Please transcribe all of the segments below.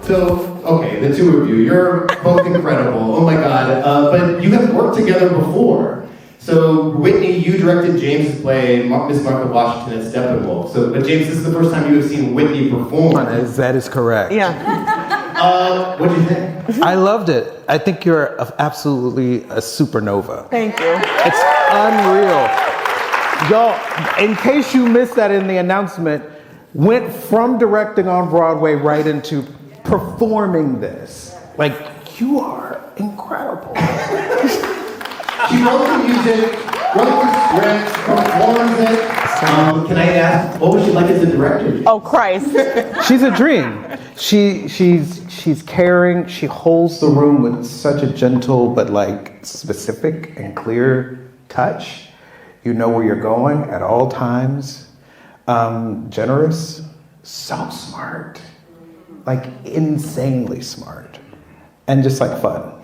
So, okay, the two of you, you're both incredible. Oh my God. But you have worked together before. So, Whitney, you directed James's play, Miss Martha Washington at Steppenwolf. So, but James, this is the first time you have seen Whitney perform. That is correct. Yeah. What do you think? I loved it. I think you're absolutely a supernova. Thank you. It's unreal. Y'all, in case you missed that in the announcement, went from directing on Broadway right into performing this. Like, you are incredible. She wrote the music, wrote the script, performs it. Can I ask, what was she like as a director? Oh, Christ. She's a dream. She's caring. She holds the room with such a gentle but like specific and clear touch. You know where you're going at all times. Generous, so smart, like insanely smart, and just like fun.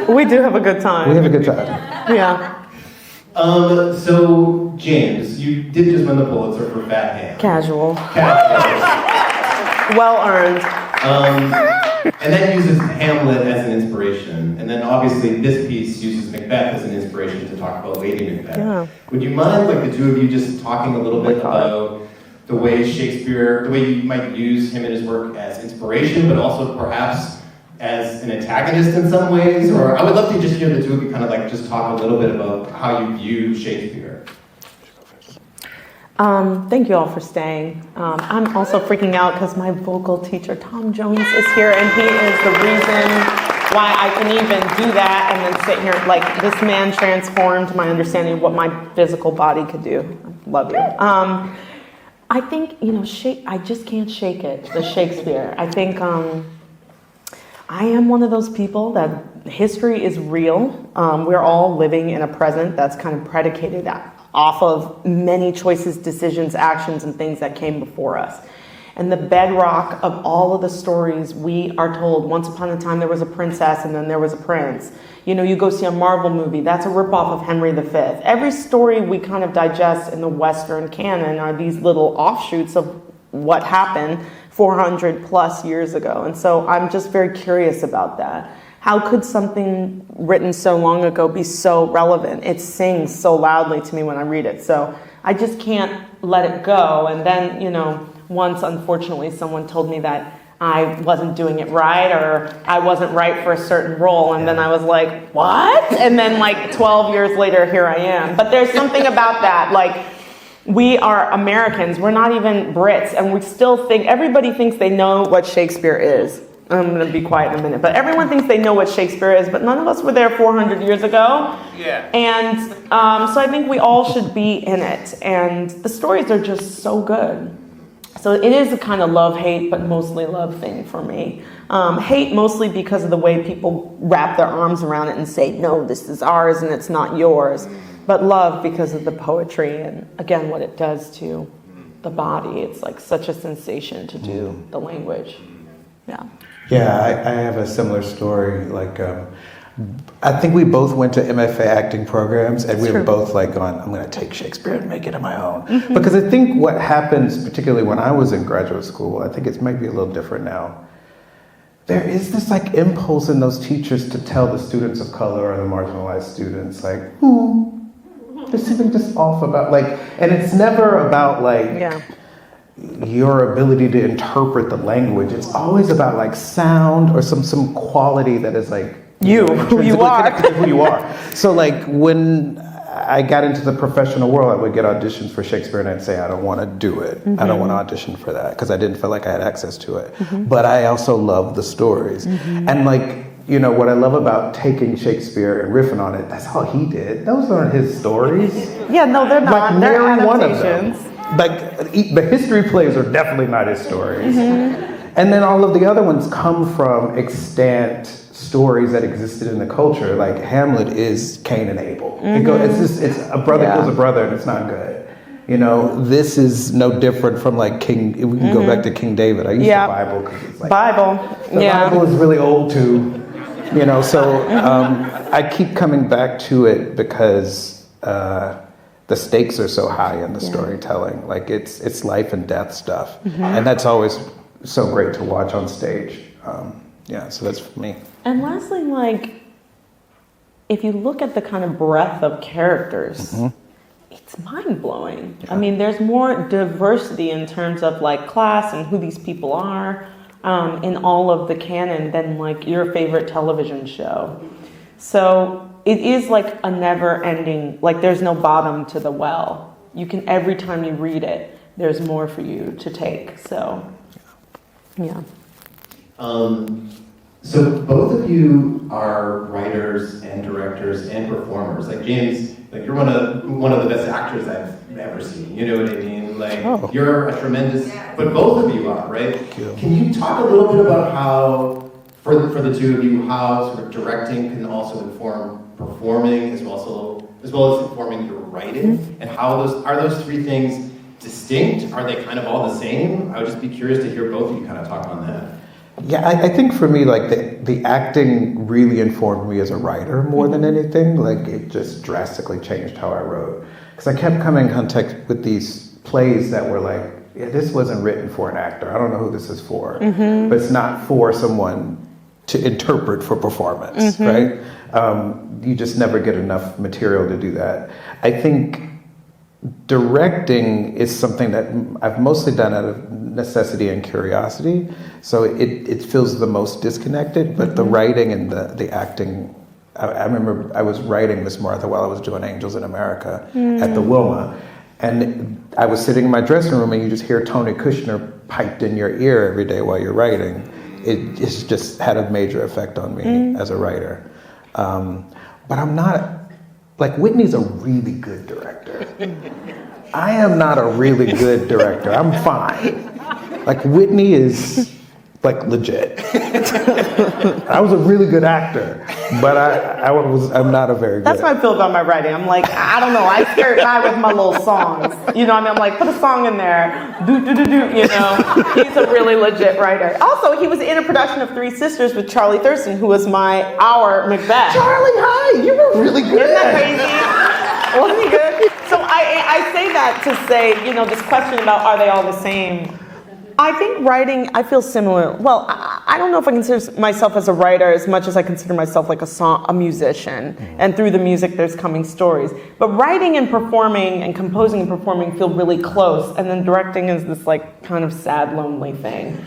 We do have a good time. We have a good time. Yeah. So, James, you did just win the Pulitzer for Fat Hand. Casual. Well earned. And that uses Hamlet as an inspiration. And then obviously this piece uses Macbeth as an inspiration to talk about Lady Macbeth. Yeah. Would you mind, like the two of you, just talking a little bit about the way Shakespeare, the way you might use him in his work as inspiration, but also perhaps as an antagonist in some ways? Or I would love to just hear the two of you kind of like just talk a little bit about how you view Shakespeare. Thank you all for staying. I'm also freaking out because my vocal teacher, Tom Jones, is here, and he is the reason why I can even do that and then sit here. Like, this man transformed my understanding of what my physical body could do. Love you. I think, I just can't shake it, the Shakespeare. I think I am one of those people that history is real. We're all living in a present that's kind of predicated off of many choices, decisions, actions, and things that came before us. And the bedrock of all of the stories we are told, once upon a time there was a princess and then there was a prince. You go see a Marvel movie, that's a ripoff of Henry V. Every story we kind of digest in the Western canon are these little offshoots of what happened 400 plus years ago. And so I'm just very curious about that. How could something written so long ago be so relevant? It sings so loudly to me when I read it. So I just can't let it go. And then, once unfortunately someone told me that I wasn't doing it right or I wasn't right for a certain role. And then I was like, what? And then like 12 years later, here I am. But there's something about that. Like, we are Americans. We're not even Brits. And we still think, everybody thinks they know what Shakespeare is. I'm going to be quiet in a minute. But everyone thinks they know what Shakespeare is, but none of us were there 400 years ago. Yeah. And so I think we all should be in it. And the stories are just so good. So it is a kind of love-hate, but mostly love thing for me. Hate mostly because of the way people wrap their arms around it and say, no, this is ours and it's not yours. But love because of the poetry and, again, what it does to the body. It's like such a sensation to do the language. Yeah. Yeah, I have a similar story. Like, I think we both went to MFA acting programs, and we were both like gone, I'm going to take Shakespeare and make it on my own. Mm-hmm. Because I think what happens, particularly when I was in graduate school, I think it's maybe a little different now. There is this like impulse in those teachers to tell the students of color or the marginalized students, like, there's something just off about, like, and it's never about like, your ability to interpret the language. It's always about like sound or some quality that is like who you are. Connected to who you are. So like when I got into the professional world, I would get auditions for Shakespeare and I'd say, I don't want to do it. Mm-hmm. I don't want to audition for that because I didn't feel like I had access to it. Mm-hmm. But I also love the stories. Mm-hmm. And like, what I love about taking Shakespeare and riffing on it, that's all he did. Those aren't his stories. Yeah, no, they're not. Like they're nary one of adaptations. them. Like, the history plays are definitely not his stories. Mm-hmm. And then all of the other ones come from extant stories that existed in the culture. Like, Hamlet is Cain and Abel. Mm-hmm. It's a brother kills a brother and it's not good. This is no different from like King, we can go back to King David. I use the Bible because it's like, the Bible is really old too. So I keep coming back to it because the stakes are so high in the storytelling. Like it's life and death stuff. Mm-hmm. And that's always so great to watch on stage. Yeah, so that's for me. And lastly, like, if you look at the kind of breadth of characters, it's mind-blowing. I mean, there's more diversity in terms of like class and who these people are in all of the canon than like your favorite television show. So it is like a never-ending, like there's no bottom to the well. You can, every time you read it, there's more for you to take. So, yeah. So both of you are writers and directors and performers. Like James, like you're one of the best actors I've ever seen. You know what I mean? Like you're a tremendous, but both of you are, right? Can you talk a little bit about how, for the two of you, how sort of directing can also inform performing as well as informing your writing, and how those three things distinct? Are they kind of all the same? I would just be curious to hear both of you kind of talk on that. Yeah, I think for me, like the acting really informed me as a writer more than anything. Like it just drastically changed how I wrote. Because I kept coming in contact with these plays that were like, yeah, this wasn't written for an actor. I don't know who this is for. But it's not for someone to interpret for performance, right? You just never get enough material to do that. I think directing is something that I've mostly done out of necessity and curiosity, so it feels the most disconnected, but the writing and the acting, I remember I was writing Miss Martha while I was doing Angels in America at the Wilma, and I was sitting in my dressing room and you just hear Tony Kushner piped in your ear every day while you're writing. It's just had a major effect on me as a writer. But I'm not, like Whitney's a really good director. I am not a really good director. I'm fine. Like Whitney is like legit. I was a really good actor, but I'm not a very good. That's how I feel about my writing. I'm like, I don't know, I skirt by with my little songs. You know what I mean? I'm like, put a song in there. Do, you know? He's a really legit writer. Also, he was in a production of Three Sisters with Charlie Thurston, who was our Macbeth. Charlie, hi, you were really good. Isn't that crazy? Wasn't he good? So I say that to say, you know, this question about are they all the same? I think writing, I feel similar. Well, I don't know if I consider myself as a writer as much as I consider myself like a musician. And through the music, there's coming stories. But writing and performing and composing and performing feel really close. And then directing is this like kind of sad, lonely thing.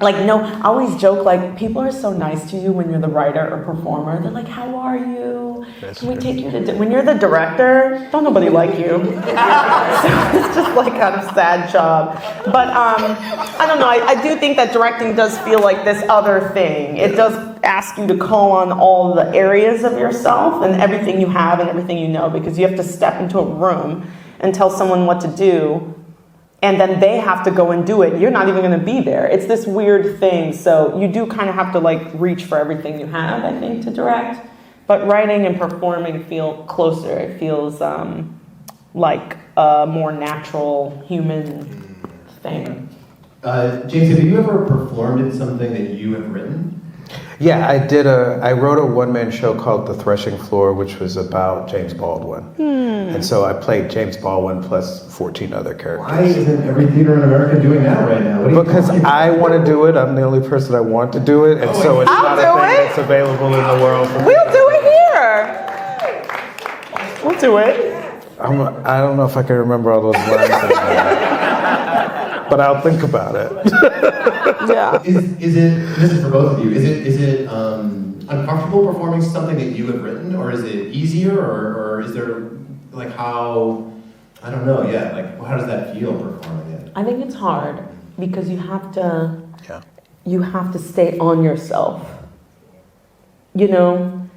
Like, no, I always joke, like, people are so nice to you when you're the writer or performer. They're like, how are you? Can we take you to when you're the director, don't nobody like you. So it's just like kind of sad job. But I don't know, I do think that directing does feel like this other thing. It does ask you to call on all the areas of yourself and everything you have and everything you know, because you have to step into a room and tell someone what to do. And then they have to go and do it. You're not even going to be there. It's this weird thing. So you do kind of have to like reach for everything you have, I think, to direct. But writing and performing feel closer. It feels like a more natural human thing. James, have you ever performed in something that you have written? Yeah, I wrote a one-man show called The Threshing Floor, which was about James Baldwin. And so I played James Baldwin plus 14 other characters. Why isn't every theater in America doing that right now? Because I want to do it. I'm the only person I want to do it. And so it's not a thing that's available in the world. We'll do it here. We'll do it. I don't know if I can remember all those lines anymore. But I'll think about it. Yeah. Is it, this is for both of you, is it uncomfortable performing something that you have written, or is it easier, or is there, like how, I don't know, yeah, like how does that feel performing it? I think it's hard because you have to stay on yourself. You know,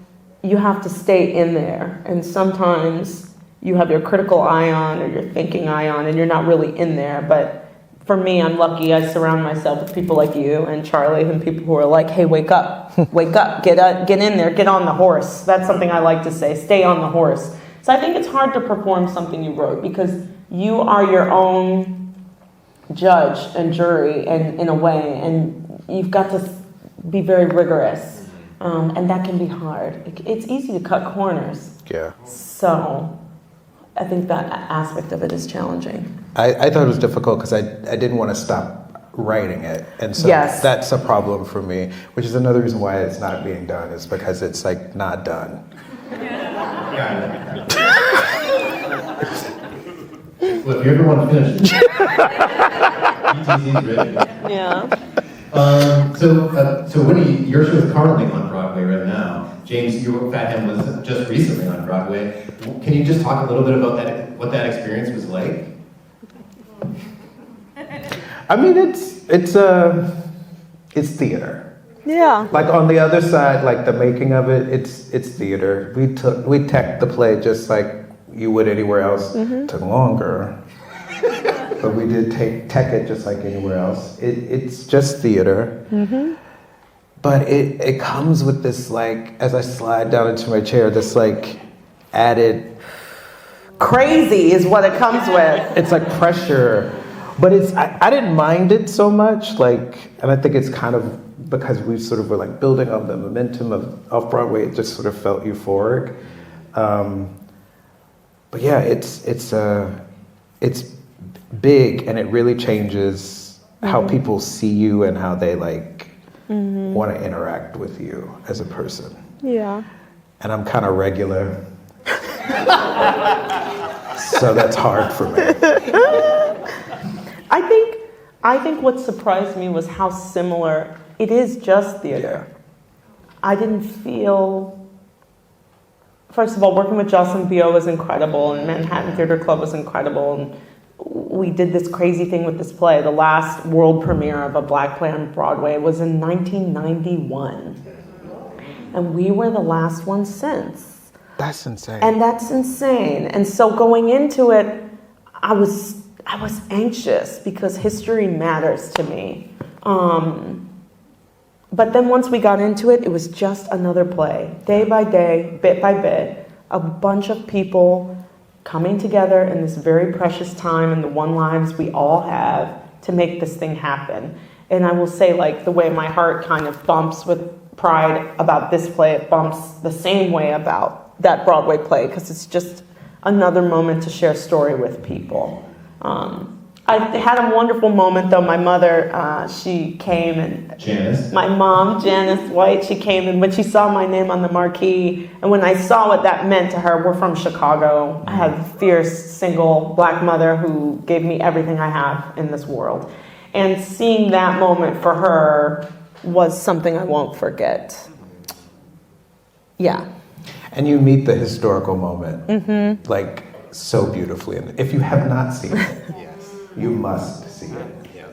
you have to stay in there, and sometimes you have your critical eye on or your thinking eye on, and you're not really in there, but for me, I'm lucky I surround myself with people like you and Charlie and people who are like, hey, wake up, get in there, get on the horse. That's something I like to say, stay on the horse. So I think it's hard to perform something you wrote because you are your own judge and jury and in a way, and you've got to be very rigorous, and that can be hard. It's easy to cut corners. Yeah. So I think that aspect of it is challenging. I thought it was difficult because I didn't want to stop writing it. And so Yes. that's a problem for me, which is another reason why it's not being done, is because it's like not done. Well, if you ever want to finish it, ETC's ready. Yeah. So Whitney, your show is currently on Broadway right now. James, your Fat Ham was just recently on Broadway. Can you just talk a little bit about that, what that experience was like? I mean, it's theater. Yeah. Like on the other side, like the making of it, it's theater. We teched the play just like you would anywhere else. It took longer, but we did tech it just like anywhere else. It's just theater, but it comes with this, like, as I slide down into my chair, this like added Crazy is what it comes with. it's like pressure, but I didn't mind it so much, like, and I think it's kind of because we sort of were like building on the momentum of Off-Broadway. It just sort of felt euphoric. But yeah, it's big, and it really changes how people see you and how they like want to interact with you as a person. Yeah. And I'm kind of regular, so that's hard for me. I think what surprised me was how similar it is. Just theater. I didn't feel. First of all, working with Jocelyn Bio was incredible, and Manhattan Theater Club was incredible, and we did this crazy thing with this play. The last world premiere of a Black play on Broadway was in 1991, and we were the last one since. That's insane. And that's insane. And so going into it, I was anxious because history matters to me. But then once we got into it, it was just another play. Day by day, bit by bit, a bunch of people coming together in this very precious time in the one lives we all have to make this thing happen. And I will say, like, the way my heart kind of bumps with pride about this play, it bumps the same way about that Broadway play, because it's just another moment to share story with people. I had a wonderful moment, though. My mother, she came, and Janice. my mom, Janice White, she came, and when she saw my name on the marquee, and when I saw what that meant to her, we're from Chicago. I have a fierce, single Black mother who gave me everything I have in this world. And seeing that moment for her was something I won't forget. Yeah. And you meet the historical moment, like, so beautifully. And if you have not seen it, you must see it.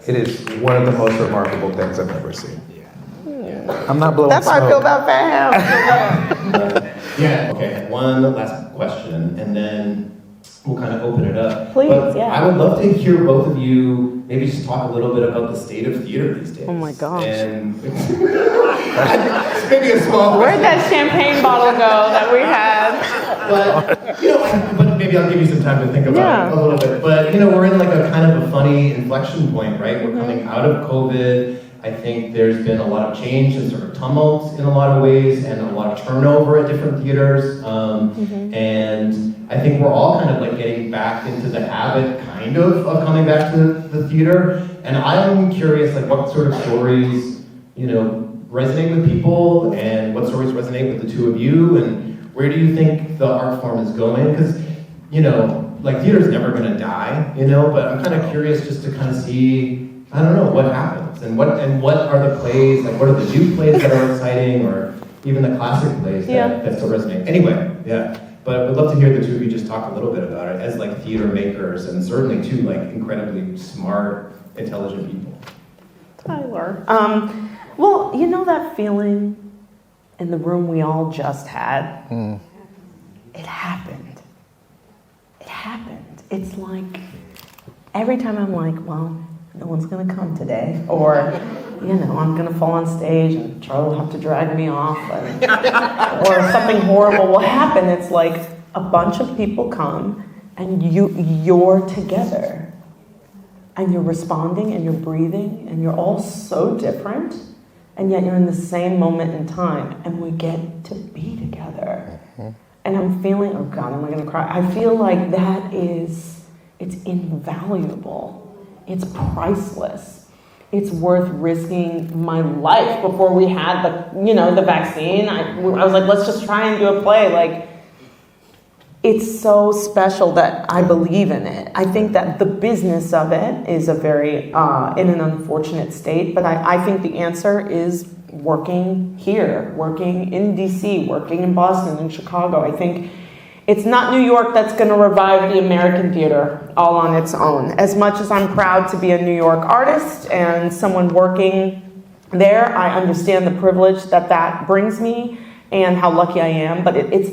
It is one of the most remarkable things I've ever seen. I'm not blowing That's smoke. how I feel about Fat Yeah, okay, one last question, and then we'll kind of open it up. Please, but yeah. I would love to hear both of you maybe just talk a little bit about the state of theater these days. Oh my gosh. And maybe a small Where'd question. that champagne bottle go that we had? But, but maybe I'll give you some time to think about it a little bit. But, we're in like a kind of a funny inflection point, right? We're coming out of COVID. I think there's been a lot of change and sort of tumult in a lot of ways, and a lot of turnover at different theaters. And I think we're all kind of like getting back into the habit, kind of coming back to the theater. And I'm curious, like, what sort of stories, resonate with people, and what stories resonate with the two of you, and where do you think the art form is going? Because, like, theater's never going to die, but I'm kind of curious just to kind of see, I don't know, what happens, and what are the plays, like, what are the new plays that are exciting, or even the classic plays that still resonate. Anyway, yeah. But I would love to hear the two of you just talk a little bit about it as, like, theater makers, and certainly, too, like, incredibly smart, intelligent people. Tyler. Well, that feeling in the room we all just had? It happened. It happened. It's like, every time I'm like, well, no one's going to come today, or, I'm going to fall on stage and Charlie will have to drag me off, or something horrible will happen. It's like a bunch of people come and you're together, and you're responding, and you're breathing, and you're all so different, and yet you're in the same moment in time, and we get to be together. And I'm feeling, oh God, am I going to cry? I feel like it's invaluable. It's priceless. it's worth risking my life. Before we had the vaccine, I was like, let's just try and do a play. Like, it's so special that I believe in it. I think that the business of it is a very, in an unfortunate state, but I think the answer is working here, working in DC, working in Boston, in Chicago. I think it's not New York that's going to revive the American theater all on its own. As much as I'm proud to be a New York artist and someone working there, I understand the privilege that brings me and how lucky I am, but that's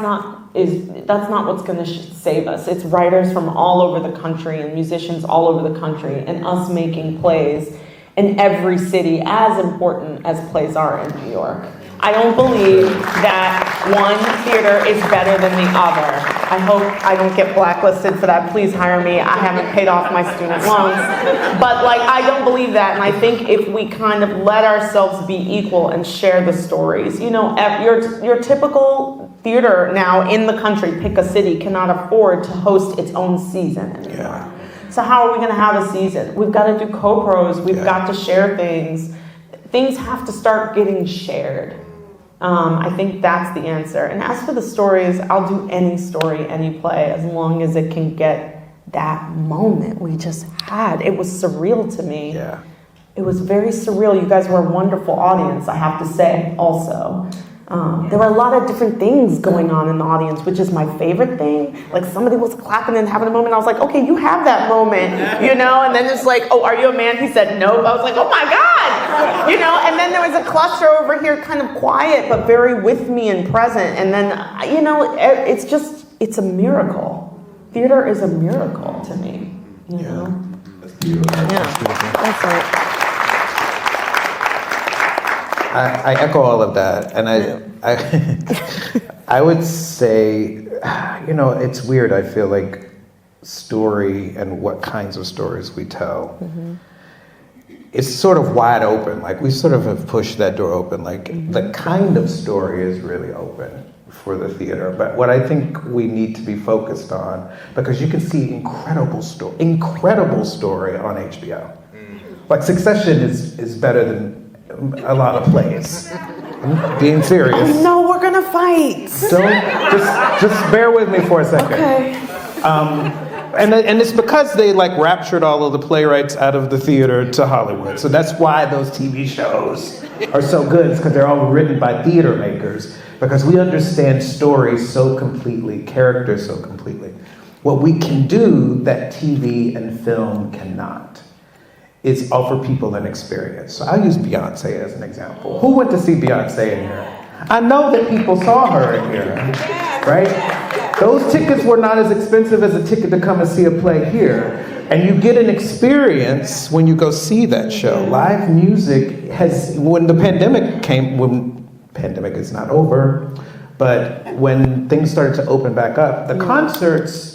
not what's going to save us. It's writers from all over the country and musicians all over the country and us making plays in every city, as important as plays are in New York. I don't believe that one theater is better than the other. I hope I don't get blacklisted for that. Please hire me. I haven't paid off my student loans. But I don't believe that. And I think if we kind of let ourselves be equal and share the stories, your typical theater now in the country, pick a city, cannot afford to host its own season anymore. Yeah. So how are we going to have a season? We've got to do co-pros. We've got to share things. Things have to start getting shared. I think that's the answer. And as for the stories, I'll do any story, any play, as long as it can get that moment we just had. It was surreal to me. Yeah. It was very surreal. You guys were a wonderful audience, I have to say, also. There were a lot of different things going on in the audience, which is my favorite thing. Like, somebody was clapping and having a moment. I was like, okay, you have that moment, And then it's like, oh, are you a man? He said no. I was like, oh my God, And then there was a cluster over here, kind of quiet, but very with me and present. And then, it's a miracle. Theater is a miracle to me. You know? That's beautiful. Yeah, that's right. I echo all of that, and I would say, it's weird. I feel like story and what kinds of stories we tell, it's sort of wide open. Like, we sort of have pushed that door open. Like, the kind of story is really open for the theater. But what I think we need to be focused on, because you can see incredible story on HBO. Like, Succession is better than a lot of plays. I'm being serious. Oh, no, we're gonna fight. Just bear with me for a second. Okay. And it's because they raptured all of the playwrights out of the theater to Hollywood. So that's why those TV shows are so good. It's because they're all written by theater makers. Because we understand stories so completely, characters so completely. What we can do that TV and film cannot is offer people an experience. So I'll use Beyonce as an example. Who went to see Beyonce in here? I know that people saw her in here, right? Those tickets were not as expensive as a ticket to come and see a play here. And you get an experience when you go see that show. Live music when the pandemic came, pandemic is not over, but when things started to open back up, the concerts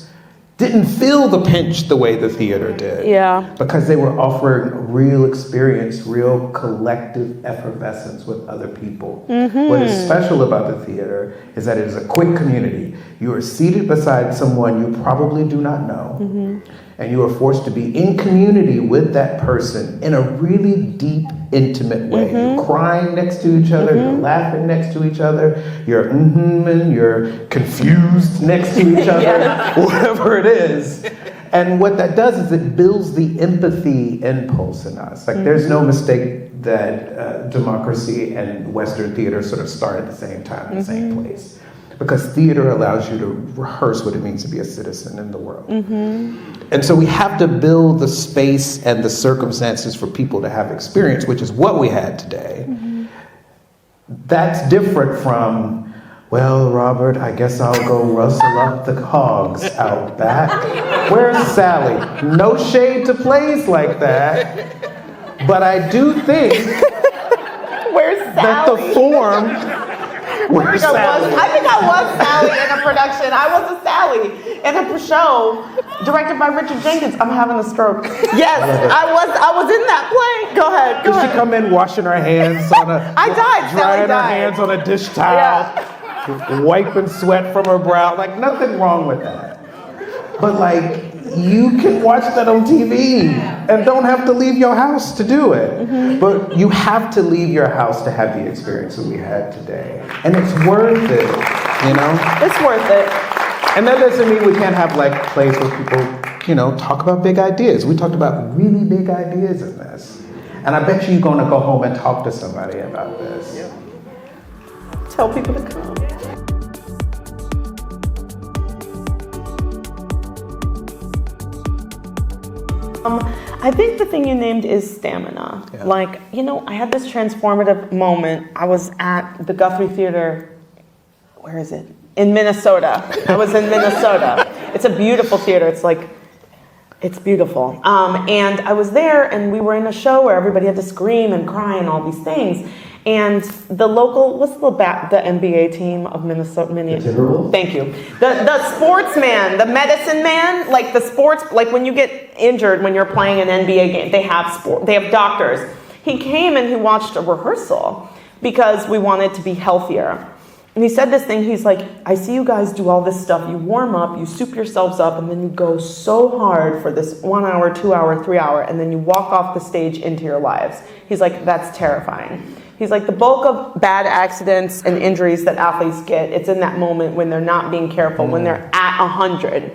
didn't feel the pinch the way the theater did. Yeah. Because they were offering real experience, real collective effervescence with other people. What is special about the theater is that it is a quick community. You are seated beside someone you probably do not know. And you are forced to be in community with that person in a really deep, intimate way. You're crying next to each other, you're laughing next to each other, you're and you're confused next to each other, whatever it is. And what that does is it builds the empathy impulse in us. Like, there's no mistake that democracy and Western theater sort of start at the same time, in the same place. Because theater allows you to rehearse what it means to be a citizen in the world. And so we have to build the space and the circumstances for people to have experience, which is what we had today. That's different from, well, Robert, I guess I'll go rustle up the hogs out back. Where's Sally? No shade to plays like that. But I do think Where's Sally? that the form... I think I was Sally in a production. I was a Sally in a show directed by Richard Jenkins. I'm having a stroke. Yes, I was in that play. Go ahead. Did she come in washing her hands on a... I died. Drying her hands on a dish towel, wiping sweat from her brow. Like, nothing wrong with that. But you can watch that on TV and don't have to leave your house to do it. But you have to leave your house to have the experience that we had today. And it's worth it, you know? It's worth it. And that doesn't mean we can't have like plays where people, you know, talk about big ideas. We talked about really big ideas in this. And I bet you're gonna go home and talk to somebody about this. Tell people to come. I think the thing you named is stamina. Yeah. Like, you know, I had this transformative moment. I was at the Guthrie Theater, where is it? In Minnesota. I was in Minnesota. It's a beautiful theater. It's beautiful. And I was there, and we were in a show where everybody had to scream and cry and all these things. And the local, what's the NBA team of Minnesota? Thank you. The sportsman, the medicine man, like the sports, like when you get injured when you're playing an NBA game, they have doctors. He came and he watched a rehearsal because we wanted to be healthier. And he said this thing, he's like, I see you guys do all this stuff. You warm up, you soup yourselves up, and then you go so hard for this 1 hour, 2 hour, 3 hour, and then you walk off the stage into your lives. He's like, that's terrifying. He's like, the bulk of bad accidents and injuries that athletes get, it's in that moment when they're not being careful, when they're at 100,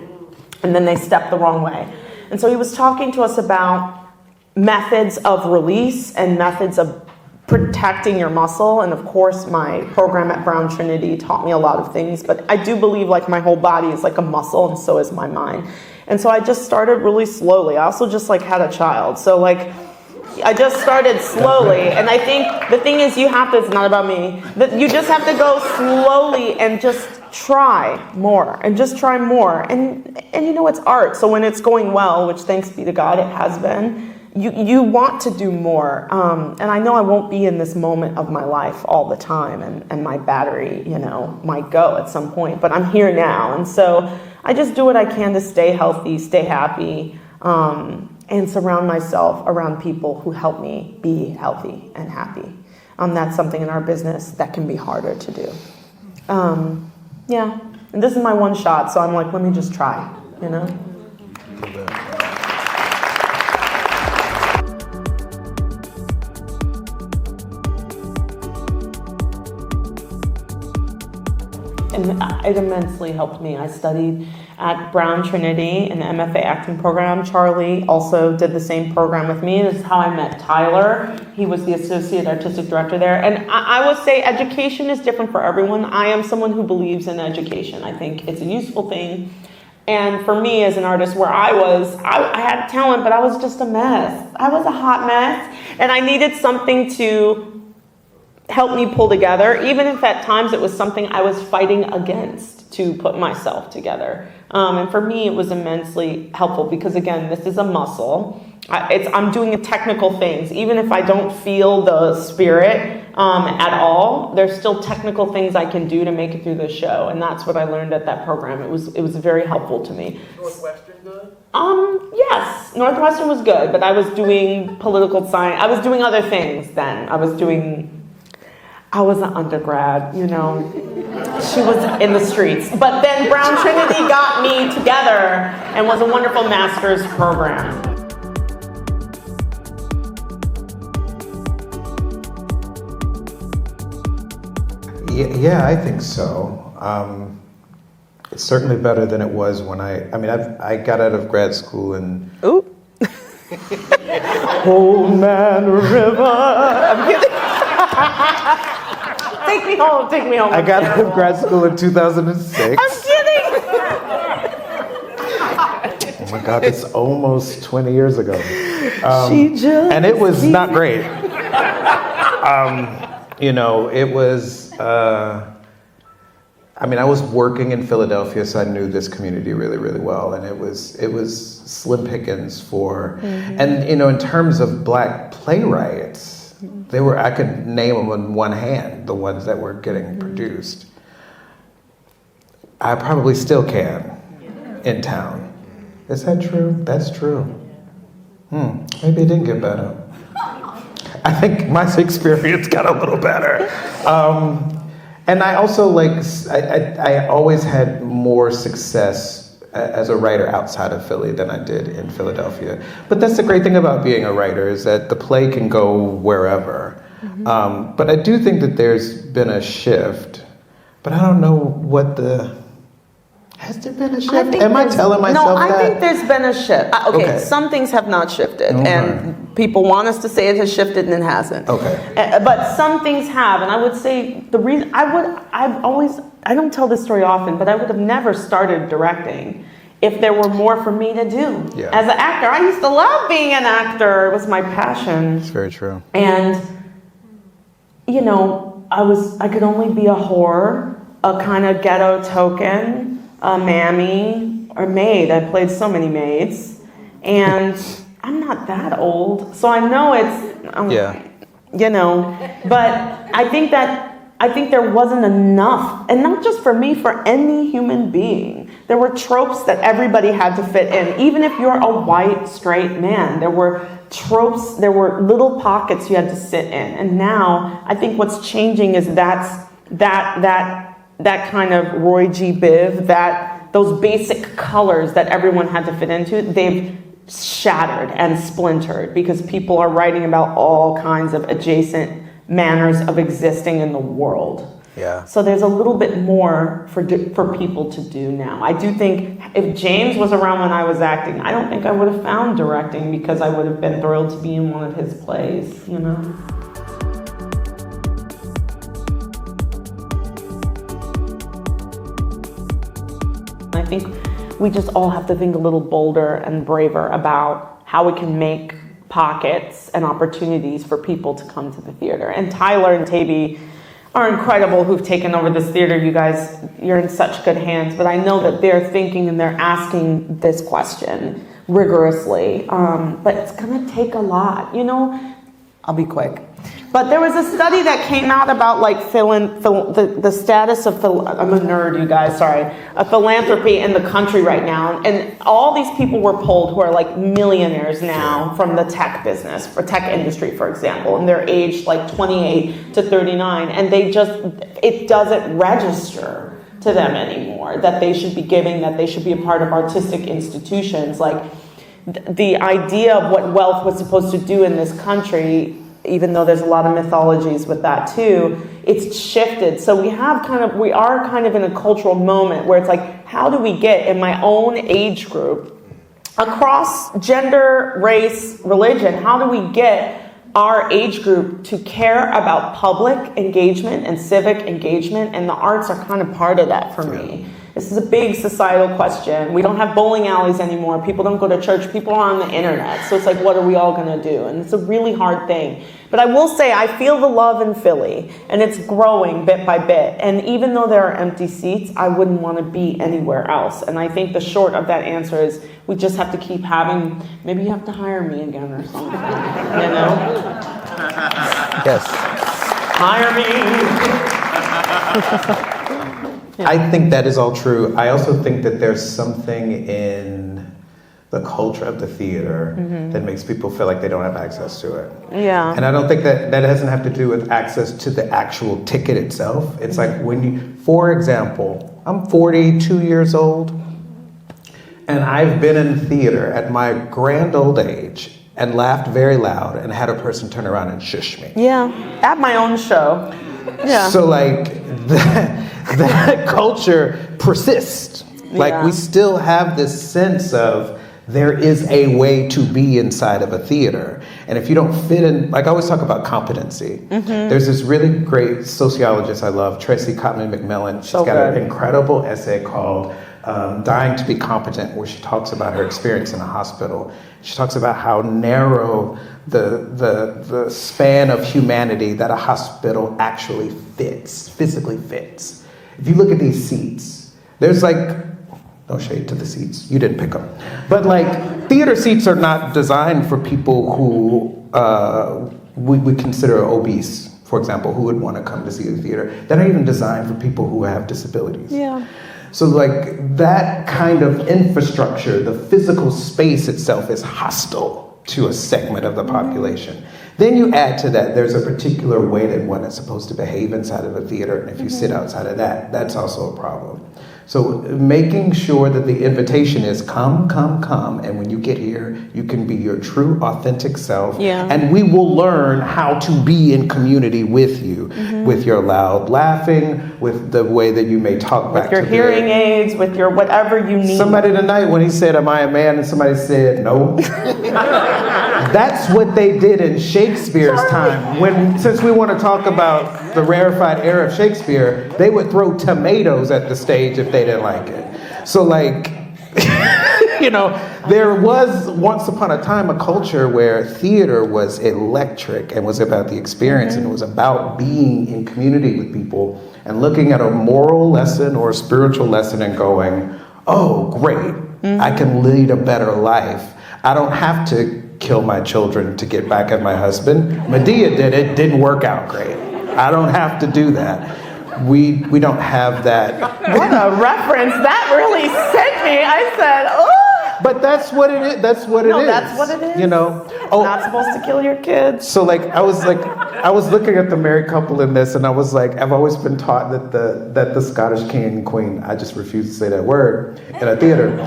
and then they step the wrong way. And so he was talking to us about methods of release and methods of protecting your muscle. And of course, my program at Brown Trinity taught me a lot of things, but I do believe like my whole body is like a muscle, and so is my mind. And so I just started really slowly. I also just like had a child. So like, I just started slowly, and I think the thing is you have to, it's not about me, that you just have to go slowly and just try more, and just try more. And you know, it's art, so when it's going well, which thanks be to God it has been, you want to do more. And I know I won't be in this moment of my life all the time, and my battery, you know, might go at some point, but I'm here now, and so I just do what I can to stay healthy, stay happy, and surround myself around people who help me be healthy and happy. That's something in our business that can be harder to do. Yeah, and this is my one shot, so I'm like, let me just try, you know? And it immensely helped me. I studied at Brown Trinity in the MFA acting program. Charlie also did the same program with me. This is how I met Tyler. He was the associate artistic director there. And I would say education is different for everyone. I am someone who believes in education. I think it's a useful thing. And for me as an artist, where I had talent, but I was just a mess. I was a hot mess. And I needed something to help me pull together, even if at times it was something I was fighting against to put myself together. And for me, it was immensely helpful because, again, this is a muscle. I'm doing technical things. Even if I don't feel the spirit at all, there's still technical things I can do to make it through the show. And that's what I learned at that program. It was very helpful to me. Northwestern good? Yes, Northwestern was good, but I was doing political science. I was doing other things then. I was an undergrad, you know. She was in the streets. But then Brown Trinity got me together and was a wonderful master's program. Yeah, I think so. It's certainly better than it was when I got out of grad school and... Ooh. Old Man River. I'm kidding. Take me home. I got out of grad school in 2006. I'm kidding. Oh my God, it's almost 20 years ago. And it was not great. You know, it was, I was working in Philadelphia, so I knew this community really, really well. And it was slim pickings for, and you know, in terms of Black playwrights, I could name them on one hand, the ones that were getting produced. I probably still can in town. Is that true? That's true. Maybe it didn't get better. I think my experience got a little better. And I also I always had more success as a writer outside of Philly than I did in Philadelphia. But that's the great thing about being a writer, is that the play can go wherever. But I do think that there's been a shift, but I don't know has there been a shift? Am I telling myself that? No, I think there's been a shift. Okay, some things have not shifted, and people want us to say it has shifted, and it hasn't. Okay. But some things have, and I would say the reason I don't tell this story often, but I would have never started directing if there were more for me to do. Yeah. As an actor, I used to love being an actor. It was my passion. It's very true. And, you know, I could only be a whore, a kind of ghetto token, a mammy, or maid. I played so many maids. And I'm not that old, so I know you know, but I think there wasn't enough, and not just for me, for any human being. There were tropes that everybody had to fit in, even if you're a white, straight man. There were tropes, there were little pockets you had to sit in. And now, I think what's changing is that kind of Roy G. Biv, those basic colors that everyone had to fit into, they've shattered and splintered because people are writing about all kinds of adjacent manners of existing in the world. Yeah. So there's a little bit more for people to do now. I do think if James was around when I was acting, I don't think I would have found directing, because I would have been thrilled to be in one of his plays, you know? I think we just all have to think a little bolder and braver about how we can make pockets and opportunities for people to come to the theater. And Tyler and Taibi are incredible, who've taken over this theater. You guys, you're in such good hands. But I know that they're thinking and they're asking this question rigorously. But it's going to take a lot. You know, I'll be quick. But there was a study that came out about like the status of I'm a nerd, you guys, sorry, of philanthropy in the country right now, and all these people were polled who are like millionaires now from the tech business, for tech industry, for example, and they're aged like 28 to 39, and it doesn't register to them anymore that they should be giving, that they should be a part of artistic institutions. Like the idea of what wealth was supposed to do in this country, even though there's a lot of mythologies with that too, it's shifted. So we are kind of in a cultural moment where it's like, how do we get in my own age group, across gender, race, religion, how do we get our age group to care about public engagement and civic engagement? And the arts are kind of part of that for me. This is a big societal question. We don't have bowling alleys anymore. People don't go to church. People are on the internet. So it's like, what are we all going to do? And it's a really hard thing. But I will say, I feel the love in Philly, and it's growing bit by bit. And even though there are empty seats, I wouldn't want to be anywhere else. And I think the short of that answer is we just have to keep having, maybe you have to hire me again or something, you know? Yes. Hire me. I think that is all true. I also think that there's something in the culture of the theater that makes people feel like they don't have access to it. Yeah. And I don't think that doesn't have to do with access to the actual ticket itself. It's like for example, I'm 42 years old, and I've been in theater at my grand old age and laughed very loud and had a person turn around and shush me. Yeah, at my own show. Yeah. So like that culture persists. Like we still have this sense of there is a way to be inside of a theater. And if you don't fit in, like I always talk about competency. There's this really great sociologist I love, Tracy Cotman McMillan. She's got an incredible essay called Dying to be Competent, where she talks about her experience in a hospital. She talks about how narrow the span of humanity that a hospital actually physically fits. If you look at these seats, there's like, no shade to the seats, you didn't pick them. But like, theater seats are not designed for people who we would consider obese, for example, who would want to come to see the theater. They're not even designed for people who have disabilities. Yeah. So like that kind of infrastructure, the physical space itself is hostile to a segment of the population. Then you add to that, there's a particular way that one is supposed to behave inside of a theater, and if you sit outside of that, that's also a problem. So making sure that the invitation is come, come, come, and when you get here, you can be your true, authentic self, and we will learn how to be in community with you, with your loud laughing, with the way that you may talk back to your hearing aids, with your whatever you need. Somebody tonight, when he said, "Am I a man?" and somebody said, "No." That's what they did in Shakespeare's time. Since we want to talk about the rarefied era of Shakespeare, they would throw tomatoes at the stage if they didn't like it. So like, there was once upon a time a culture where theater was electric and was about the experience, and it was about being in community with people and looking at a moral lesson or a spiritual lesson and going, oh, great, I can lead a better life. I don't have to kill my children to get back at my husband. Medea did it, didn't work out great. I don't have to do that. We don't have that. What a reference. That really sent me. I said, oh. But that's what it is. That's what it is. That's what it is. Not supposed to kill your kids. So I was looking at the married couple in this, and I was like, I've always been taught that the Scottish king and queen, I just refuse to say that word in a theater,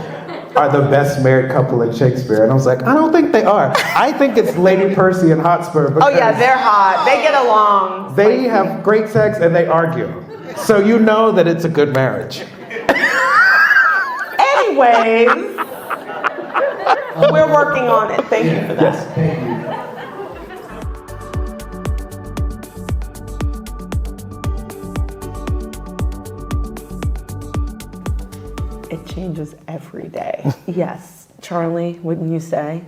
are the best married couple in Shakespeare. And I was like, I don't think they are. I think it's Lady Percy and Hotspur. Oh yeah, they're hot. They get along. They have great sex and they argue. So you know that it's a good marriage. Anyways, we're working on it. Thank you for that. Yes, thank you. It changes every day. Yes, Charlie, wouldn't you say?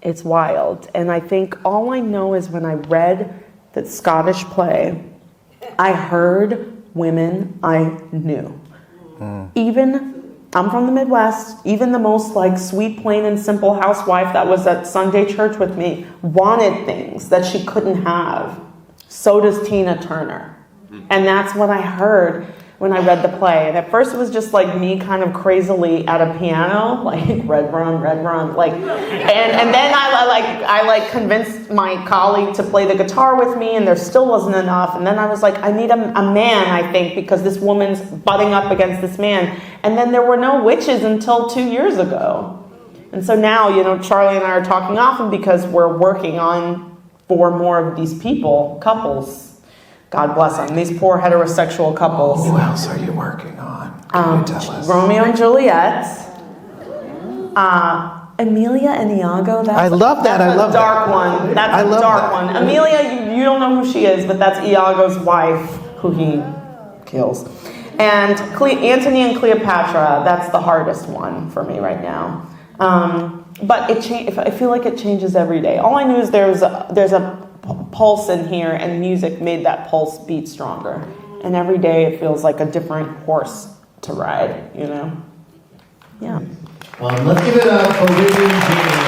It's wild. And I think all I know is when I read that Scottish play, I heard women I knew. Even, I'm from the Midwest, even the most sweet, plain and simple housewife that was at Sunday church with me wanted things that she couldn't have. So does Tina Turner. And that's what I heard when I read the play. And at first it was just me kind of crazily at a piano, red run, and then I convinced my colleague to play the guitar with me, and there still wasn't enough. And then I was like, I need a man, I think, because this woman's butting up against this man. And then there were no witches until 2 years ago. And so now, Charlie and I are talking often because we're working on 4 more of these couples. God bless them. These poor heterosexual couples. Who else are you working on? Can you tell us? Romeo and Juliet. Amelia and Iago. I love that. That's a dark one. That's a dark one. Amelia, you don't know who she is, but that's Iago's wife, who he kills. And Antony and Cleopatra. That's the hardest one for me right now. But I feel like it changes every day. All I knew is there's a pulse in here, and music made that pulse beat stronger. And every day it feels like a different horse to ride, Yeah. Let's give it up for Whitney.